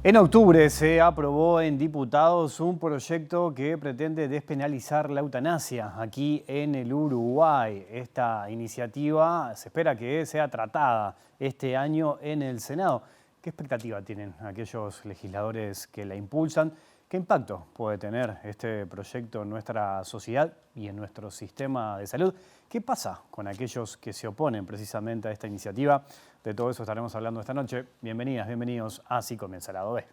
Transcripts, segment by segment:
En octubre se aprobó en diputados un proyecto que pretende despenalizar la eutanasia aquí en el Uruguay. Esta iniciativa se espera que sea tratada este año en el Senado. ¿Qué expectativa tienen aquellos legisladores que la impulsan? ¿Qué impacto puede tener este proyecto en nuestra sociedad y en nuestro sistema de salud? ¿Qué pasa con aquellos que se oponen precisamente a esta iniciativa? De todo eso estaremos hablando esta noche. Bienvenidas, bienvenidos a Así Comienza el Lado B.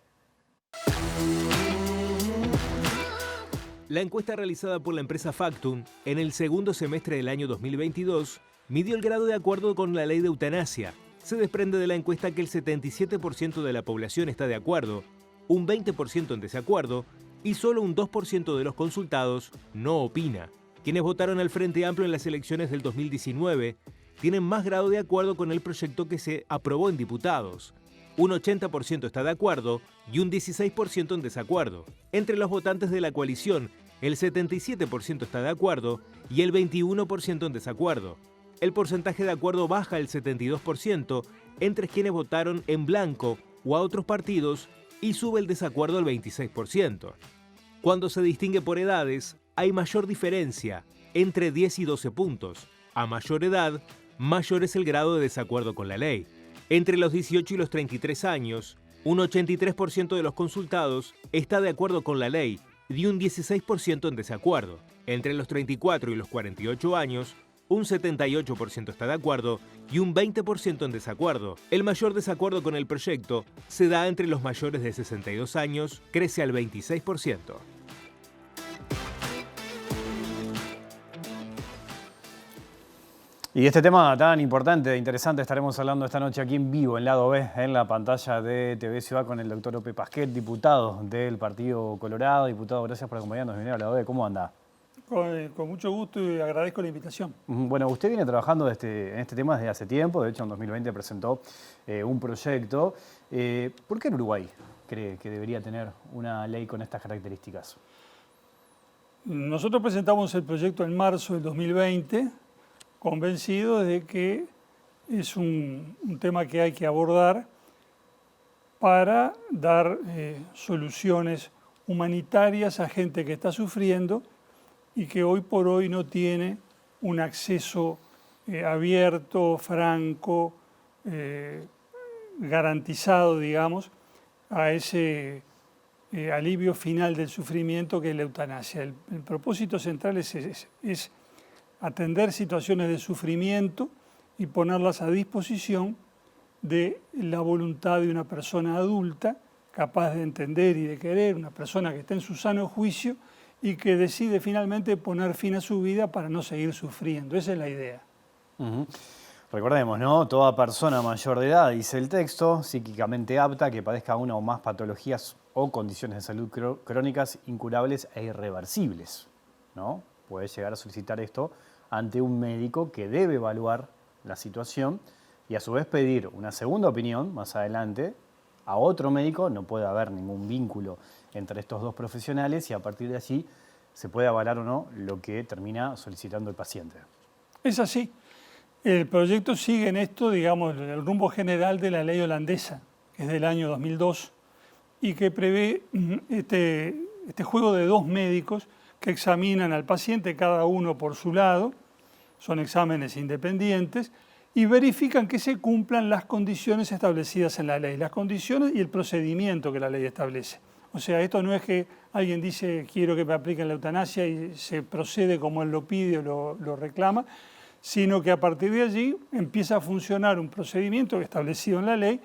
La encuesta realizada por la empresa Factum en el segundo semestre del año 2022 midió el grado de acuerdo con la ley de eutanasia. Se desprende de la encuesta que el 77% de la población está de acuerdo, un 20% en desacuerdo y solo un 2% de los consultados no opina. Quienes votaron al Frente Amplio en las elecciones del 2019 tienen más grado de acuerdo con el proyecto que se aprobó en diputados. Un 80% está de acuerdo y un 16% en desacuerdo. Entre los votantes de la coalición, el 77% está de acuerdo y el 21% en desacuerdo. El porcentaje de acuerdo baja al 72% entre quienes votaron en blanco o a otros partidos y sube el desacuerdo al 26%. Cuando se distingue por edades, hay mayor diferencia, entre 10 y 12 puntos. A mayor edad, mayor es el grado de desacuerdo con la ley. Entre los 18 y los 33 años, un 83% de los consultados está de acuerdo con la ley y un 16% en desacuerdo. Entre los 34 y los 48 años, un 78% está de acuerdo y un 20% en desacuerdo. El mayor desacuerdo con el proyecto se da entre los mayores de 62 años, crece al 26%. Y este tema tan importante e interesante estaremos hablando esta noche aquí en vivo, en Lado B, en la pantalla de TV Ciudad con el doctor Ope Pasquet, diputado del Partido Colorado. Diputado, gracias por acompañarnos. Bienvenido a Lado B. ¿Cómo anda? Con mucho gusto y agradezco la invitación. Bueno, usted viene trabajando en este tema desde hace tiempo. De hecho, en 2020 presentó un proyecto. ¿Por qué en Uruguay cree que debería tener una ley con estas características? Nosotros presentamos el proyecto en marzo del 2020, convencidos de que es un tema que hay que abordar para dar soluciones humanitarias a gente que está sufriendo y que hoy por hoy no tiene un acceso abierto, franco, garantizado, digamos, a ese alivio final del sufrimiento que es la eutanasia. El propósito central es atender situaciones de sufrimiento y ponerlas a disposición de la voluntad de una persona adulta capaz de entender y de querer, una persona que está en su sano juicio y que decide finalmente poner fin a su vida para no seguir sufriendo. Esa es la idea. Recordemos, ¿no? Toda persona mayor de edad, dice el texto, psíquicamente apta, que padezca una o más patologías o condiciones de salud crónicas incurables e irreversibles, ¿no? Puede llegar a solicitar esto ante un médico que debe evaluar la situación y a su vez pedir una segunda opinión más adelante a otro médico. No puede haber ningún vínculo entre estos dos profesionales y a partir de allí se puede avalar o no lo que termina solicitando el paciente. Es así. El proyecto sigue en esto, digamos, el rumbo general de la ley holandesa, que es del año 2002 y que prevé este juego de dos médicos que examinan al paciente cada uno por su lado, son exámenes independientes, y verifican que se cumplan las condiciones establecidas en la ley, las condiciones y el procedimiento que la ley establece. O sea, esto no es que alguien dice quiero que me apliquen la eutanasia y se procede como él lo pide o lo reclama, sino que a partir de allí empieza a funcionar un procedimiento establecido en la ley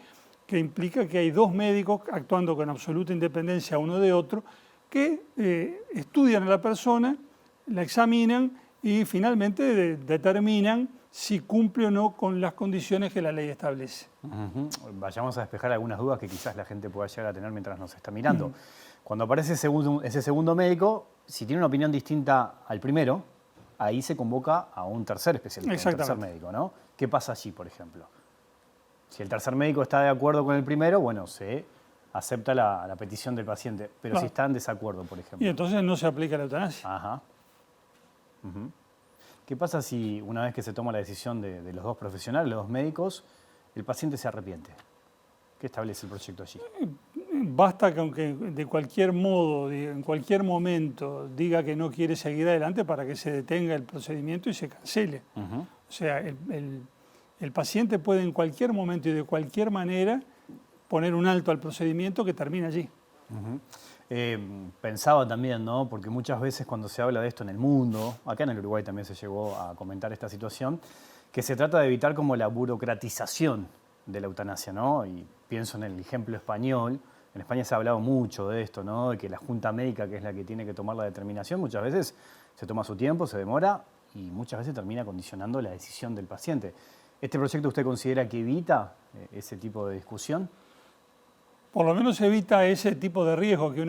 que implica que hay dos médicos actuando con absoluta independencia uno de otro que estudian a la persona, la examinan y finalmente determinan si cumple o no con las condiciones que la ley establece. Vayamos a despejar algunas dudas que quizás la gente pueda llegar a tener mientras nos está mirando. Cuando aparece ese segundo médico, si tiene una opinión distinta al primero, ahí se convoca a un tercer especialista, un tercer médico, ¿no? ¿Qué pasa allí, por ejemplo? Si el tercer médico está de acuerdo con el primero, bueno, se acepta la petición del paciente, pero si está en desacuerdo, por ejemplo. Y entonces no se aplica la eutanasia. Ajá. ¿Qué pasa si una vez que se toma la decisión de los dos profesionales, los dos médicos, el paciente se arrepiente? ¿Qué establece el proyecto allí? basta que aunque de cualquier modo, en cualquier momento, diga que no quiere seguir adelante para que se detenga el procedimiento y se cancele. O sea, el paciente puede en cualquier momento y de cualquier manera poner un alto al procedimiento que termina allí. Pensaba también, ¿no? Porque muchas veces cuando se habla de esto en el mundo, acá en el Uruguay también se llegó a comentar esta situación, que se trata de evitar como la burocratización de la eutanasia, ¿no? Y pienso en el ejemplo español. En España se ha hablado mucho de esto, ¿no? De que la Junta Médica, que es la que tiene que tomar la determinación, muchas veces se toma su tiempo, se demora y muchas veces termina condicionando la decisión del paciente. ¿Este proyecto usted considera que evita ese tipo de discusión? Por lo menos evita ese tipo de riesgo, que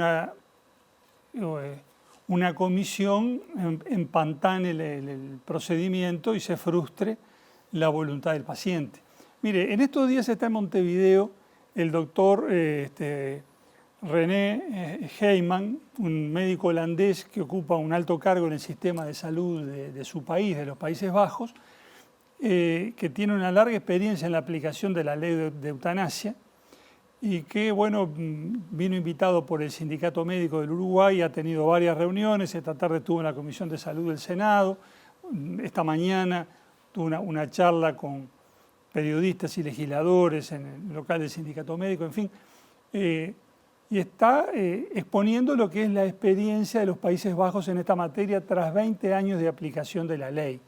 una comisión empantane el procedimiento y se frustre la voluntad del paciente. Mire, en estos días está en Montevideo el doctor René Heyman, un médico holandés que ocupa un alto cargo en el sistema de salud de su país, de los Países Bajos, que tiene una larga experiencia en la aplicación de la ley de eutanasia y que, bueno, vino invitado por el Sindicato Médico del Uruguay, ha tenido varias reuniones, esta tarde estuvo en la Comisión de Salud del Senado, esta mañana tuvo una charla con periodistas y legisladores en el local del Sindicato Médico, en fin, y está exponiendo lo que es la experiencia de los Países Bajos en esta materia tras 20 años de aplicación de la ley.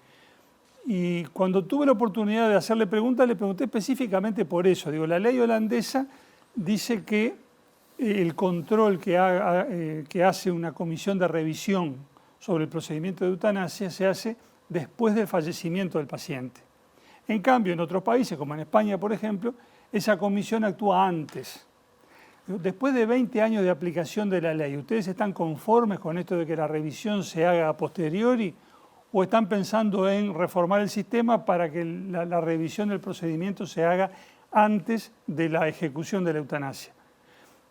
Y cuando tuve la oportunidad de hacerle preguntas, le pregunté específicamente por eso. Digo, la ley holandesa dice que el control que hace una comisión de revisión sobre el procedimiento de eutanasia se hace después del fallecimiento del paciente. En cambio, en otros países, como en España, por ejemplo, esa comisión actúa antes. Después de 20 años de aplicación de la ley, ¿ustedes están conformes con esto de que la revisión se haga a posteriori o están pensando en reformar el sistema para que la revisión del procedimiento se haga antes de la ejecución de la eutanasia?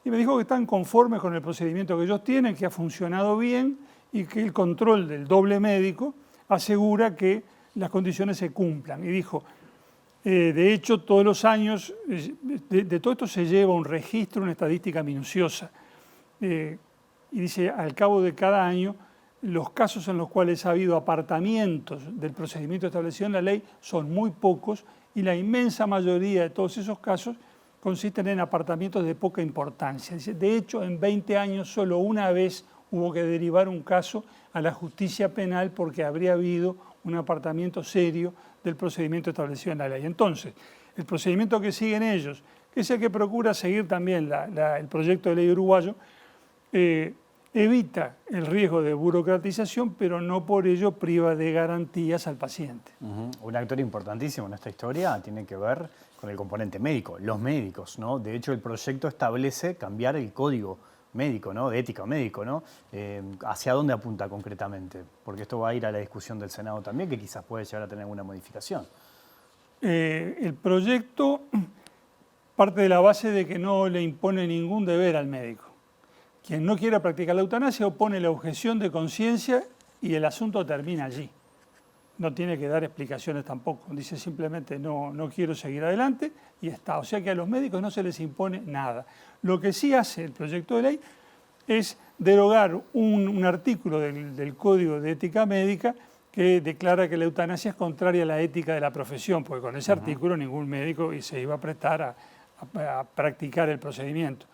Y me dijo que están conformes con el procedimiento que ellos tienen, que ha funcionado bien y que el control del doble médico asegura que las condiciones se cumplan. Y dijo, de hecho, todos los años, de todo esto se lleva un registro, una estadística minuciosa. Y dice, al cabo de cada año, los casos en los cuales ha habido apartamientos del procedimiento establecido en la ley son muy pocos y la inmensa mayoría de todos esos casos consisten en apartamientos de poca importancia. Dice, de hecho, en 20 años solo una vez hubo que derivar un caso a la justicia penal porque habría habido un apartamiento serio del procedimiento establecido en la ley. Entonces, el procedimiento que siguen ellos, que es el que procura seguir también el proyecto de ley uruguayo, evita el riesgo de burocratización, pero no por ello priva de garantías al paciente. Un actor importantísimo en esta historia tiene que ver con el componente médico, los médicos, ¿no? De hecho, el proyecto establece cambiar el código médico, ¿no? De ética médico, ¿no? ¿Hacia dónde apunta concretamente? Porque esto va a ir a la discusión del Senado también, que quizás puede llegar a tener alguna modificación. El proyecto parte de la base de que no le impone ningún deber al médico. Quien no quiera practicar la eutanasia opone la objeción de conciencia y el asunto termina allí. No tiene que dar explicaciones tampoco. Dice simplemente no quiero seguir adelante y está. O sea que a los médicos no se les impone nada. Lo que sí hace el proyecto de ley es derogar un artículo del Código de Ética Médica que declara que la eutanasia es contraria a la ética de la profesión, porque con ese artículo ningún médico se iba a prestar a practicar el procedimiento.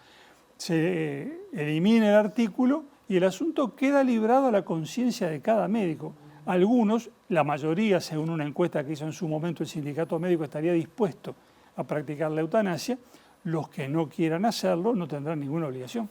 Se elimina el artículo y el asunto queda librado a la conciencia de cada médico. Algunos, la mayoría, según una encuesta que hizo en su momento el Sindicato Médico, estaría dispuesto a practicar la eutanasia. Los que no quieran hacerlo no tendrán ninguna obligación.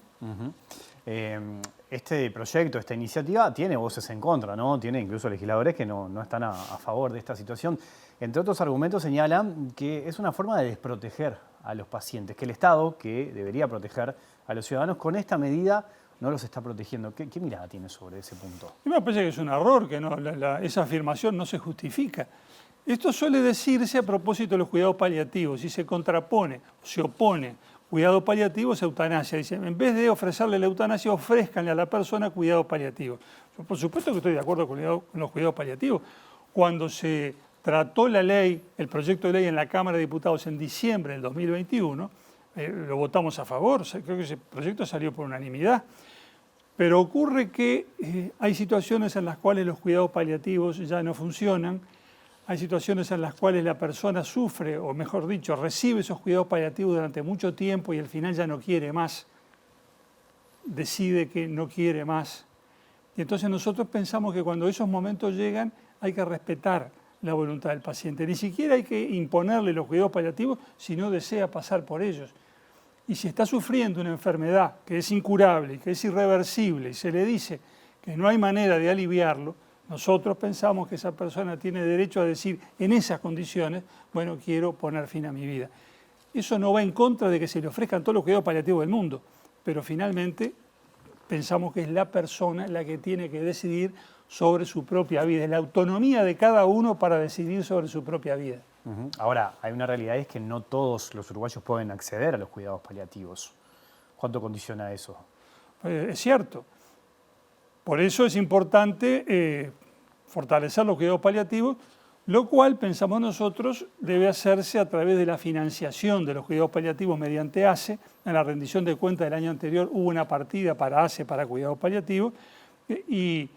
Este proyecto, esta iniciativa, tiene voces en contra, ¿no? Tiene incluso legisladores que no están a favor de esta situación. Entre otros argumentos señalan que es una forma de desproteger a los pacientes, que el Estado, que debería proteger a los ciudadanos, con esta medida no los está protegiendo. ¿Qué mirada tiene sobre ese punto? A mí me parece que es un error, que esa afirmación no se justifica. Esto suele decirse a propósito de los cuidados paliativos. Si se contrapone, se opone cuidado paliativo, es eutanasia. Dice, en vez de ofrecerle la eutanasia, ofrézcanle a la persona cuidado paliativo. Yo, por supuesto que estoy de acuerdo con los cuidados paliativos. Cuando se trató la ley, el proyecto de ley en la Cámara de Diputados en diciembre del 2021, lo votamos a favor, creo que ese proyecto salió por unanimidad. Pero ocurre que hay situaciones en las cuales los cuidados paliativos ya no funcionan, hay situaciones en las cuales la persona sufre, o mejor dicho, recibe esos cuidados paliativos durante mucho tiempo y al final ya no quiere más, decide que no quiere más. Y entonces nosotros pensamos que cuando esos momentos llegan hay que respetar la voluntad del paciente. Ni siquiera hay que imponerle los cuidados paliativos si no desea pasar por ellos. Y si está sufriendo una enfermedad que es incurable y que es irreversible y se le dice que no hay manera de aliviarlo, nosotros pensamos que esa persona tiene derecho a decir en esas condiciones, bueno, quiero poner fin a mi vida. Eso no va en contra de que se le ofrezcan todos los cuidados paliativos del mundo, pero finalmente pensamos que es la persona la que tiene que decidir sobre su propia vida, es la autonomía de cada uno para decidir sobre su propia vida. Ahora, hay una realidad, es que no todos los uruguayos pueden acceder a los cuidados paliativos. ¿Cuánto condiciona eso? Es cierto. Por eso es importante fortalecer los cuidados paliativos, lo cual pensamos nosotros debe hacerse a través de la financiación de los cuidados paliativos mediante ACE. En la rendición de cuentas del año anterior hubo una partida para ACE, para cuidados paliativos, y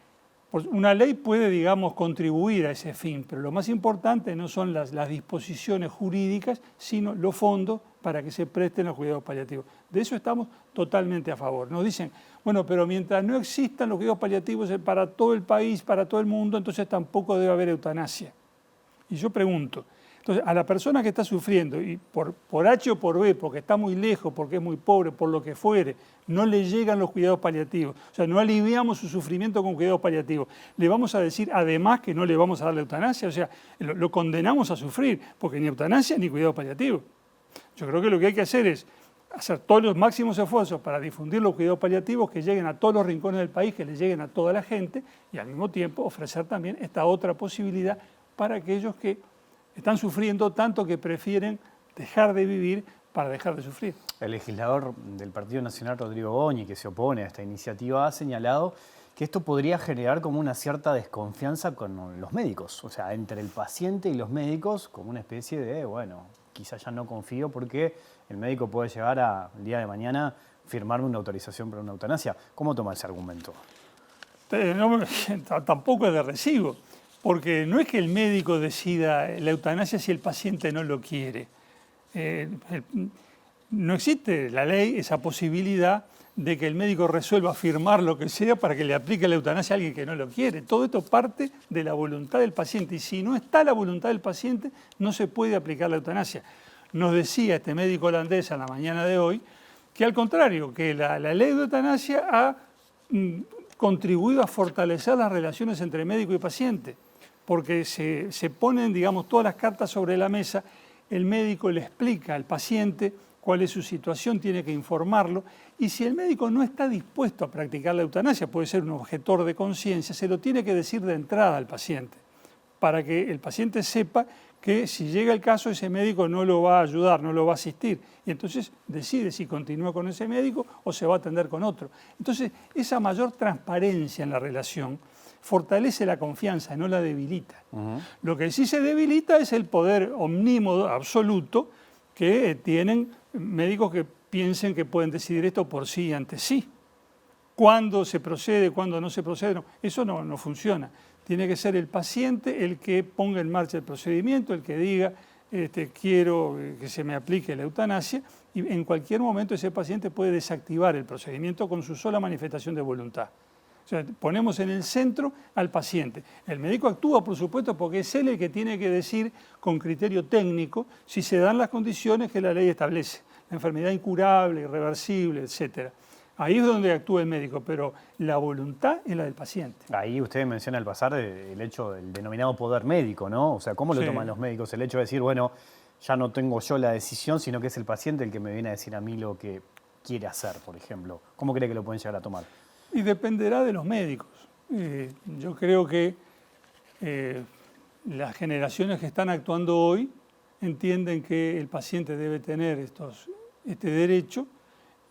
una ley puede, digamos, contribuir a ese fin, pero lo más importante no son las disposiciones jurídicas, sino los fondos para que se presten los cuidados paliativos. De eso estamos totalmente a favor. Nos dicen, bueno, pero mientras no existan los cuidados paliativos para todo el país, para todo el mundo, entonces tampoco debe haber eutanasia. Y yo pregunto, entonces, a la persona que está sufriendo, y por H o por B, porque está muy lejos, porque es muy pobre, por lo que fuere, no le llegan los cuidados paliativos, o sea, no aliviamos su sufrimiento con cuidados paliativos, le vamos a decir además que no le vamos a dar la eutanasia, o sea, lo condenamos a sufrir, porque ni eutanasia ni cuidados paliativos. Yo creo que lo que hay que hacer es hacer todos los máximos esfuerzos para difundir los cuidados paliativos, que lleguen a todos los rincones del país, que le lleguen a toda la gente, y al mismo tiempo ofrecer también esta otra posibilidad para aquellos que están sufriendo tanto que prefieren dejar de vivir para dejar de sufrir. El legislador del Partido Nacional, Rodrigo Goñi, que se opone a esta iniciativa, ha señalado que esto podría generar como una cierta desconfianza con los médicos, o sea, entre el paciente y los médicos, como una especie de, bueno, quizás ya no confío porque el médico puede llegar el día de mañana firmarme una autorización para una eutanasia. ¿Cómo toma ese argumento? Tampoco es de recibo. Porque no es que el médico decida la eutanasia si el paciente no lo quiere. No existe la ley esa posibilidad de que el médico resuelva firmar lo que sea para que le aplique la eutanasia a alguien que no lo quiere. Todo esto parte de la voluntad del paciente y si no está la voluntad del paciente no se puede aplicar la eutanasia. Nos decía este médico holandés en la mañana de hoy que al contrario, que la ley de eutanasia ha contribuido a fortalecer las relaciones entre médico y paciente, porque se ponen, digamos, todas las cartas sobre la mesa, el médico le explica al paciente cuál es su situación, tiene que informarlo, y si el médico no está dispuesto a practicar la eutanasia, puede ser un objetor de conciencia, se lo tiene que decir de entrada al paciente, para que el paciente sepa que si llega el caso ese médico no lo va a ayudar, no lo va a asistir, y entonces decide si continúa con ese médico o se va a atender con otro. Entonces, esa mayor transparencia en la relación fortalece la confianza, no la debilita. Lo que sí se debilita es el poder omnímodo, absoluto, que tienen médicos que piensen que pueden decidir esto por sí y ante sí. Cuándo se procede, cuándo no se procede, no, eso no funciona. Tiene que ser el paciente el que ponga en marcha el procedimiento, el que diga, quiero que se me aplique la eutanasia, y en cualquier momento ese paciente puede desactivar el procedimiento con su sola manifestación de voluntad. O sea, ponemos en el centro al paciente. El médico actúa, por supuesto, porque es él el que tiene que decir con criterio técnico si se dan las condiciones que la ley establece. La enfermedad incurable, irreversible, etc. Ahí es donde actúa el médico, pero la voluntad es la del paciente. Ahí usted menciona al pasar el hecho del denominado poder médico, ¿no? O sea, ¿cómo lo toman los médicos? El hecho de decir, bueno, ya no tengo yo la decisión, sino que es el paciente el que me viene a decir a mí lo que quiere hacer, por ejemplo. ¿Cómo cree que lo pueden llegar a tomar? Y dependerá de los médicos. Yo creo que las generaciones que están actuando hoy entienden que el paciente debe tener este derecho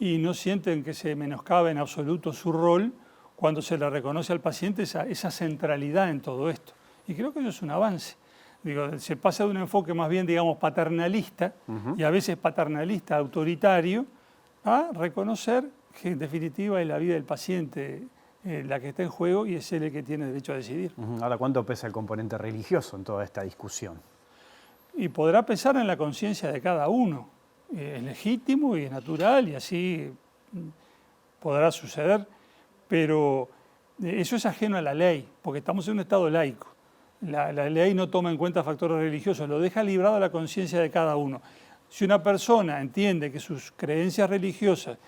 y no sienten que se menoscaba en absoluto su rol cuando se le reconoce al paciente esa centralidad en todo esto. Y creo que eso es un avance. Digo, se pasa de un enfoque más bien, digamos, paternalista, y a veces paternalista autoritario, a reconocer que en definitiva es la vida del paciente la que está en juego y es él el que tiene derecho a decidir. Ahora, ¿cuánto pesa el componente religioso en toda esta discusión? Y podrá pesar en la conciencia de cada uno. Es legítimo y es natural y así podrá suceder, pero eso es ajeno a la ley, porque estamos en un estado laico. La ley no toma en cuenta factores religiosos, lo deja librado a la conciencia de cada uno. Si una persona entiende que sus creencias religiosas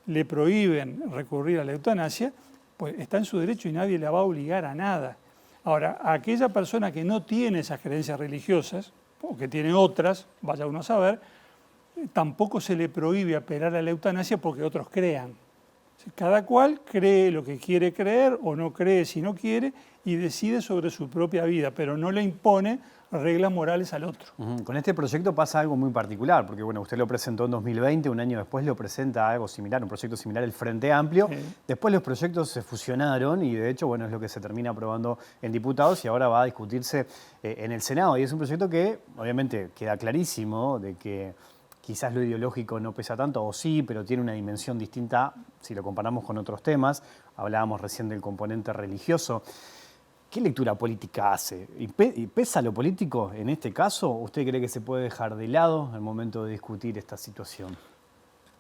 le prohíben recurrir a la eutanasia, pues está en su derecho y nadie la va a obligar a nada. Ahora, a aquella persona que no tiene esas creencias religiosas, o que tiene otras, vaya uno a saber, tampoco se le prohíbe apelar a la eutanasia porque otros crean. Cada cual cree lo que quiere creer o no cree si no quiere y decide sobre su propia vida, pero no le impone reglas morales al otro. Con este proyecto pasa algo muy particular, porque bueno, usted lo presentó en 2020, un año después lo presenta algo similar, un proyecto similar, el Frente Amplio. Después los proyectos se fusionaron y de hecho bueno, es lo que se termina aprobando en diputados y ahora va a discutirse en el Senado. Y es un proyecto que obviamente queda clarísimo de que quizás lo ideológico no pesa tanto, o sí, pero tiene una dimensión distinta si lo comparamos con otros temas. Hablábamos recién del componente religioso. ¿Qué lectura política hace? ¿Y pesa lo político en este caso? ¿Usted cree que se puede dejar de lado al momento de discutir esta situación?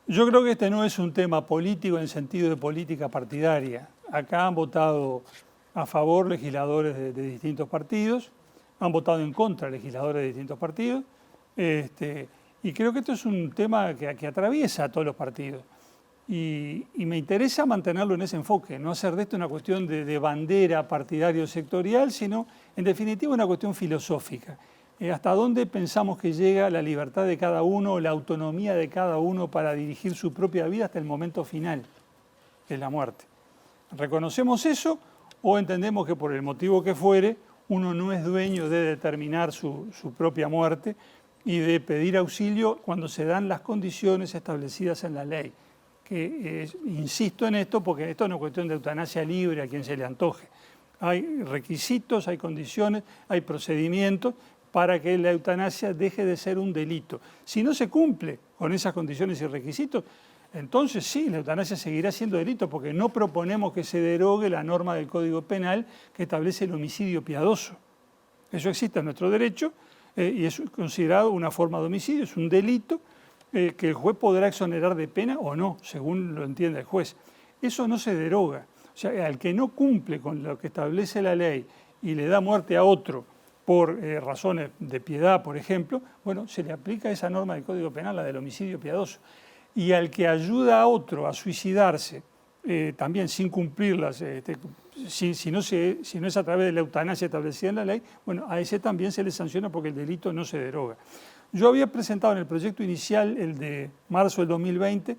Yo creo que este no es un tema político en sentido de política partidaria. Acá han votado a favor legisladores de distintos partidos, han votado en contra legisladores de distintos partidos, y creo que esto es un tema que atraviesa a todos los partidos. Y me interesa mantenerlo en ese enfoque, no hacer de esto una cuestión de bandera partidario sectorial, sino en definitiva una cuestión filosófica. ¿Hasta dónde pensamos que llega la libertad de cada uno, la autonomía de cada uno para dirigir su propia vida hasta el momento final, que es la muerte? ¿Reconocemos eso o entendemos que por el motivo que fuere uno no es dueño de determinar su propia muerte y de pedir auxilio cuando se dan las condiciones establecidas en la ley? Insisto en esto porque esto no es cuestión de eutanasia libre a quien se le antoje. Hay requisitos, hay condiciones, hay procedimientos para que la eutanasia deje de ser un delito. Si no se cumple con esas condiciones y requisitos, entonces sí, la eutanasia seguirá siendo delito porque no proponemos que se derogue la norma del Código Penal que establece el homicidio piadoso. Eso existe en nuestro derecho y es considerado una forma de homicidio, es un delito que el juez podrá exonerar de pena o no, según lo entienda el juez. Eso no se deroga. O sea, al que no cumple con lo que establece la ley y le da muerte a otro por razones de piedad, por ejemplo, bueno, se le aplica esa norma del Código Penal, la del homicidio piadoso. Y al que ayuda a otro a suicidarse, también sin cumplirlas, si no es a través de la eutanasia establecida en la ley, bueno, a ese también se le sanciona porque el delito no se deroga. Yo había presentado en el proyecto inicial, el de marzo del 2020,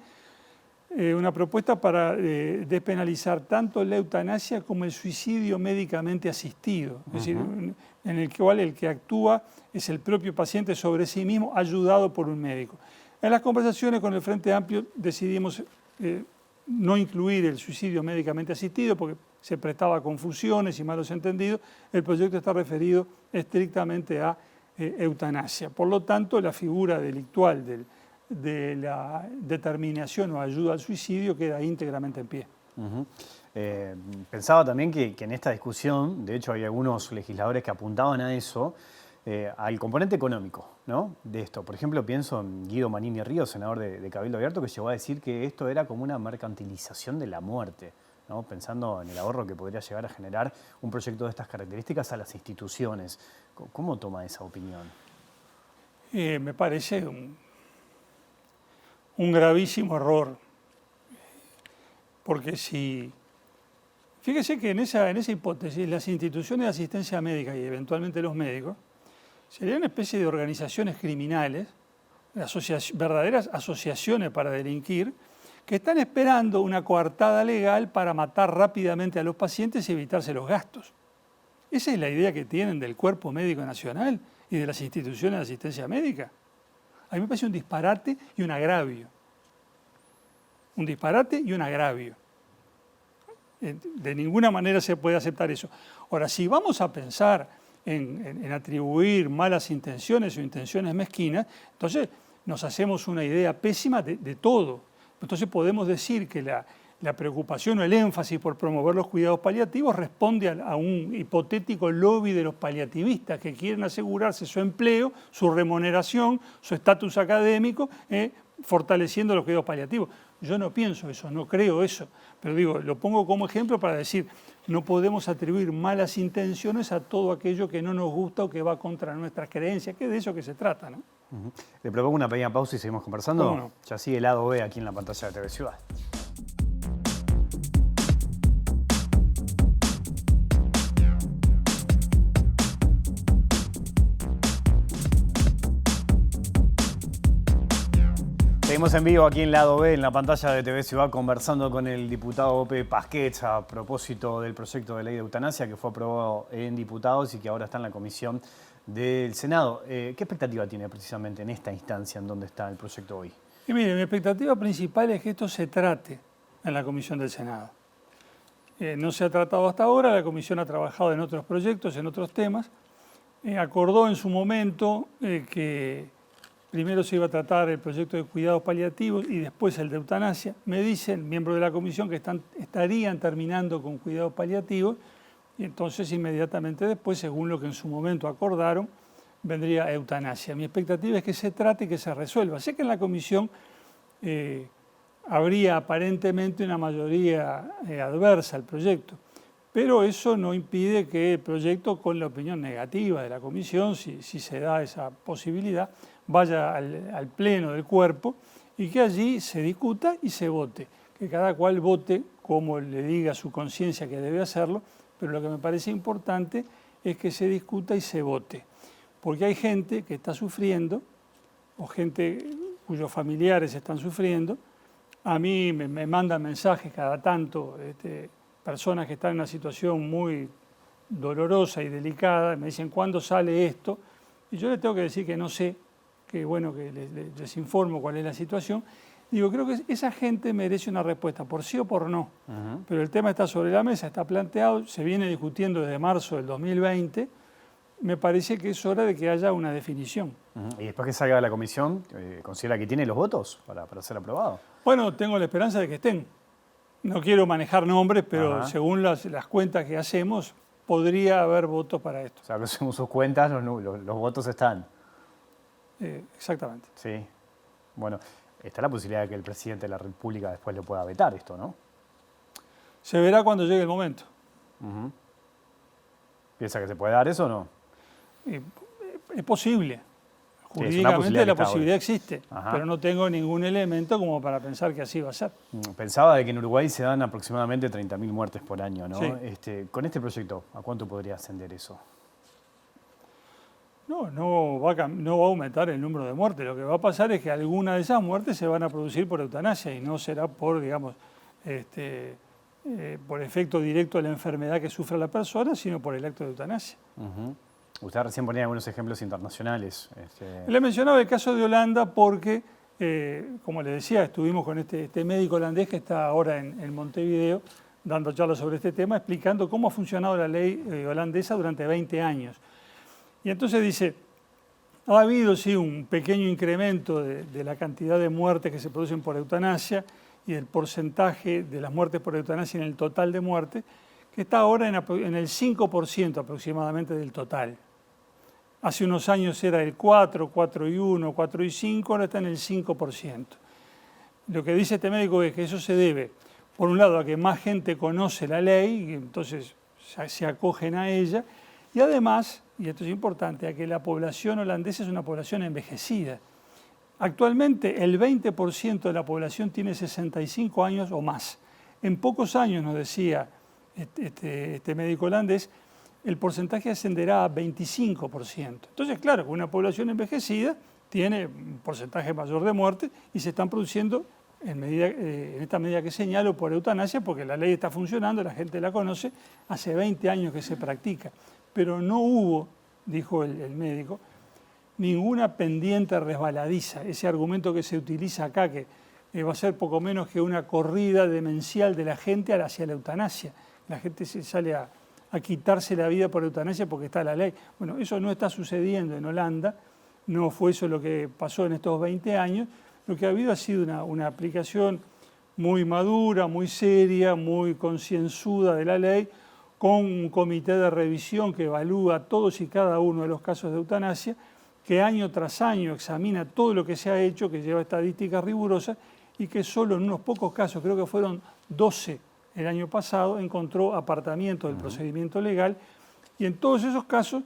una propuesta para despenalizar tanto la eutanasia como el suicidio médicamente asistido, es decir, en el cual el que actúa es el propio paciente sobre sí mismo, ayudado por un médico. En las conversaciones con el Frente Amplio decidimos no incluir el suicidio médicamente asistido porque se prestaba a confusiones y malos entendidos. El proyecto está referido estrictamente a eutanasia. Por lo tanto, la figura delictual de la determinación o ayuda al suicidio queda íntegramente en pie. Pensaba también que en esta discusión, de hecho hay algunos legisladores que apuntaban a eso, al componente económico, ¿no? De esto. Por ejemplo, pienso en Guido Manini Ríos, senador de Cabildo Abierto, que llegó a decir que esto era como una mercantilización de la muerte, ¿no? Pensando en el ahorro que podría llegar a generar un proyecto de estas características a las instituciones. ¿Cómo toma esa opinión? Me parece un gravísimo error, porque fíjese que en esa hipótesis las instituciones de asistencia médica y eventualmente los médicos serían una especie de organizaciones criminales, verdaderas asociaciones para delinquir, que están esperando una coartada legal para matar rápidamente a los pacientes y evitarse los gastos. Esa es la idea que tienen del Cuerpo Médico Nacional y de las instituciones de asistencia médica. A mí me parece un disparate y un agravio. Un disparate y un agravio. De ninguna manera se puede aceptar eso. Ahora, si vamos a pensar en atribuir malas intenciones o intenciones mezquinas, entonces nos hacemos una idea pésima de todo. Entonces podemos decir que la preocupación o el énfasis por promover los cuidados paliativos responde a un hipotético lobby de los paliativistas que quieren asegurarse su empleo, su remuneración, su estatus académico, fortaleciendo los cuidados paliativos. Yo no pienso eso, no creo eso, pero digo, lo pongo como ejemplo para decir, no podemos atribuir malas intenciones a todo aquello que no nos gusta o que va contra nuestras creencias, que es de eso que se trata, ¿no? Le propongo una pequeña pausa y seguimos conversando. ¿Cómo no? Ya sigue el lado B aquí en la pantalla de TV Ciudad. Seguimos en vivo aquí en Lado B, en la pantalla de TV Ciudad, conversando con el diputado Ope Pasquets a propósito del proyecto de ley de eutanasia que fue aprobado en diputados y que ahora está en la comisión del Senado. ¿Qué expectativa tiene precisamente en esta instancia en donde está el proyecto hoy? Y mire, mi expectativa principal es que esto se trate en la comisión del Senado. No se ha tratado hasta ahora, la comisión ha trabajado en otros proyectos, en otros temas. Acordó en su momento que primero se iba a tratar el proyecto de cuidados paliativos y después el de eutanasia. Me dicen, miembros de la comisión, que estarían terminando con cuidados paliativos y entonces inmediatamente después, según lo que en su momento acordaron, vendría eutanasia. Mi expectativa es que se trate y que se resuelva. Sé que en la comisión habría aparentemente una mayoría adversa al proyecto, pero eso no impide que el proyecto, con la opinión negativa de la comisión, si se da esa posibilidad, vaya al pleno del cuerpo y que allí se discuta y se vote. Que cada cual vote como le diga su conciencia que debe hacerlo, pero lo que me parece importante es que se discuta y se vote. Porque hay gente que está sufriendo, o gente cuyos familiares están sufriendo. A mí me mandan mensajes cada tanto, personas que están en una situación muy dolorosa y delicada, me dicen, ¿cuándo sale esto? Y yo les tengo que decir que no sé, que bueno, que les informo cuál es la situación. Digo, creo que esa gente merece una respuesta, por sí o por no. Pero el tema está sobre la mesa, está planteado, se viene discutiendo desde marzo del 2020. Me parece que es hora de que haya una definición. Y después que salga de la comisión, ¿considera que tiene los votos para ser aprobado? Bueno, tengo la esperanza de que estén. No quiero manejar nombres, pero según las cuentas que hacemos, podría haber votos para esto. O sea, que según sus cuentas, los votos están. Exactamente. Sí. Bueno, está la posibilidad de que el presidente de la República después le pueda vetar esto, ¿no? Se verá cuando llegue el momento. ¿Piensa que se puede dar eso o no? Es posible. Sí, Jurídicamente la posibilidad existe, Ajá. pero no tengo ningún elemento como para pensar que así va a ser. Pensaba de que en Uruguay se dan aproximadamente 30.000 muertes por año, ¿no? Sí. Con este proyecto, ¿a cuánto podría ascender eso? No va a aumentar el número de muertes. Lo que va a pasar es que algunas de esas muertes se van a producir por eutanasia y no será por, digamos, por efecto directo de la enfermedad que sufre la persona, sino por el acto de eutanasia. Usted recién ponía algunos ejemplos internacionales. Le mencionaba el caso de Holanda porque, como le decía, estuvimos con este médico holandés que está ahora en Montevideo dando charlas sobre este tema, explicando cómo ha funcionado la ley holandesa durante 20 años. Y entonces dice, ha habido sí un pequeño incremento de la cantidad de muertes que se producen por eutanasia y del porcentaje de las muertes por eutanasia en el total de muertes, que está ahora en el 5% aproximadamente del total. Hace unos años era el 4, 4,1, 4,5, ahora está en el 5%. Lo que dice este médico es que eso se debe, por un lado, a que más gente conoce la ley y entonces se acogen a ella, y además, y esto es importante, a que la población holandesa es una población envejecida. Actualmente el 20% de la población tiene 65 años o más. En pocos años, nos decía este médico holandés, el porcentaje ascenderá a 25%. Entonces, claro, una población envejecida tiene un porcentaje mayor de muertes y se están produciendo en esta medida que señalo por eutanasia, porque la ley está funcionando, la gente la conoce, hace 20 años que se practica. Pero no hubo, dijo el médico, ninguna pendiente resbaladiza. Ese argumento que se utiliza acá, que va a ser poco menos que una corrida demencial de la gente hacia la eutanasia. La gente se sale a a quitarse la vida por eutanasia porque está la ley. Bueno, eso no está sucediendo en Holanda, no fue eso lo que pasó en estos 20 años. Lo que ha habido ha sido una aplicación muy madura, muy seria, muy concienzuda de la ley, con un comité de revisión que evalúa todos y cada uno de los casos de eutanasia, que año tras año examina todo lo que se ha hecho, que lleva estadísticas rigurosas, y que solo en unos pocos casos, creo que fueron 12 el año pasado, encontró apartamientos del procedimiento legal, y en todos esos casos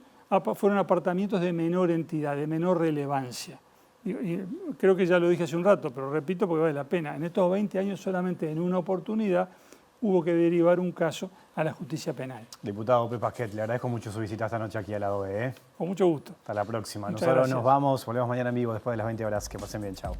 fueron apartamientos de menor entidad, de menor relevancia. Y creo que ya lo dije hace un rato, pero repito porque vale la pena. En estos 20 años solamente en una oportunidad hubo que derivar un caso a la justicia penal. Diputado Pepe Pasquet, le agradezco mucho su visita esta noche aquí a la OE. Con mucho gusto. Hasta la próxima. Muchas Nosotros gracias. nos vamos, volvemos mañana en vivo después de las 20 horas. Que pasen bien, chao.